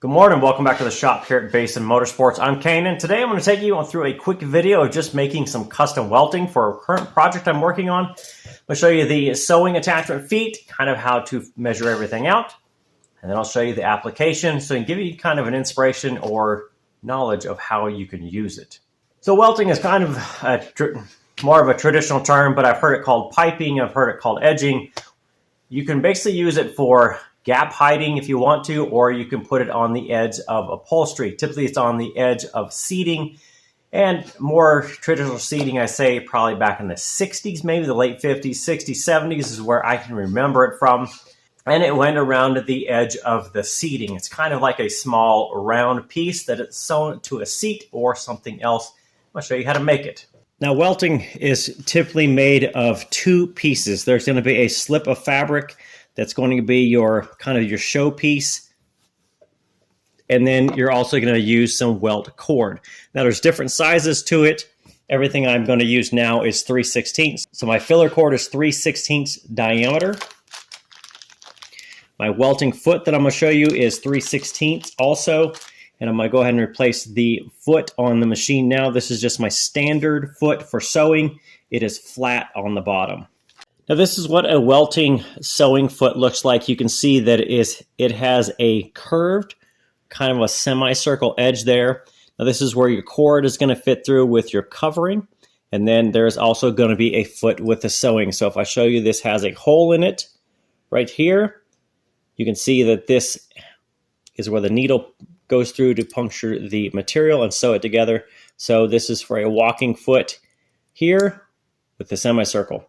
Good morning, welcome back to the shop here at Basin Motorsports. I'm Canaan. Today I'm going to take you through a quick video of just making some custom welting for a current project I'm working on. I'm going to show you the sewing attachment feet, kind of how to measure everything out, and then I'll show you the application so I can give you kind of an inspiration or knowledge of how you can use it. So welting is kind of more of a traditional term, but I've heard it called piping, I've heard it called edging. You can basically use it for gap hiding if you want to, or you can put it on the edge of upholstery. Typically it's on the edge of seating, and more traditional seating, I say probably back in the 60s, maybe the late 50s, 60s, 70s is where I can remember it from. And it went around the edge of the seating. It's kind of like a small round piece that it's sewn to a seat or something else. I'll show you how to make it. Now welting is typically made of two pieces. There's going to be a slip of fabric that's going to be your kind of your showpiece. And then you're also going to use some welt cord. Now there's different sizes to it. Everything I'm going to use now is 3/16. So my filler cord is 3/16 diameter. My welting foot that I'm going to show you is 3/16 also. And I'm going to go ahead and replace the foot on the machine now. This is just my standard foot for sewing. It is flat on the bottom. Now this is what a welting sewing foot looks like. You can see that it has a curved, kind of a semicircle edge there. Now this is where your cord is going to fit through with your covering. And then there's also going to be a foot with the sewing. So if I show you, this has a hole in it right here. You can see that this is where the needle goes through to puncture the material and sew it together. So this is for a walking foot here with the semicircle.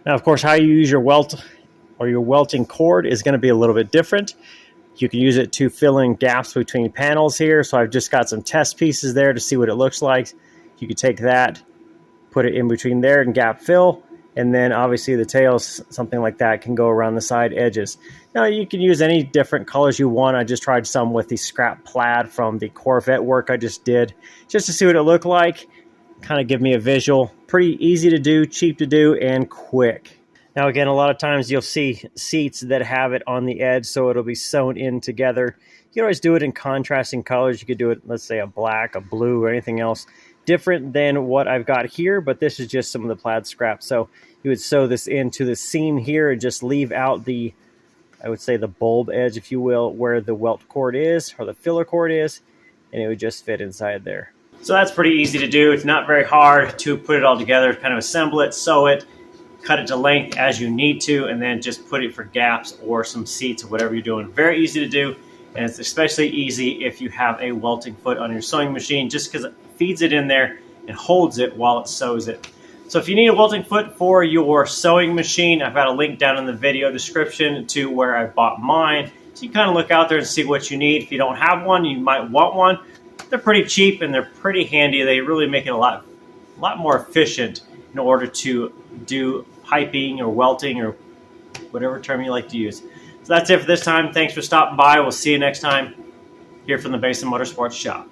Now, of course, how you use your welt or your welting cord is going to be a little bit different. You can use it to fill in gaps between panels here. So I've just got some test pieces there to see what it looks like. You could take that, put it in between there and gap fill. And then obviously the tails, something like that, can go around the side edges. Now you can use any different colors you want. I just tried some with the scrap plaid from the Corvette work I just did, just to see what it looked like. Kind of give me a visual. Pretty easy to do, cheap to do, and quick. Now again, a lot of times you'll see seats that have it on the edge, so it'll be sewn in together. You can always do it in contrasting colors. You could do it, let's say, a black, a blue, or anything else different than what I've got here, but this is just some of the plaid scrap. So you would sew this into the seam here and just leave out the, I would say, the bulb edge, if you will, where the welt cord is, or the filler cord is, and it would just fit inside there. So that's pretty easy to do. It's not very hard to put it all together, kind of assemble it, sew it, cut it to length as you need to, and then just put it for gaps or some seats or whatever you're doing. Very easy to do, and it's especially easy if you have a welting foot on your sewing machine, just because it feeds it in there and holds it while it sews it. So if you need a welting foot for your sewing machine, I've got a link down in the video description to where I bought mine. So you kind of look out there and see what you need. If you don't have one, you might want one. They're pretty cheap and they're pretty handy. They really make it a lot more efficient in order to do piping or welting or whatever term you like to use. So that's it for this time. Thanks for stopping by. We'll see you next time here from the Basin Motorsports shop.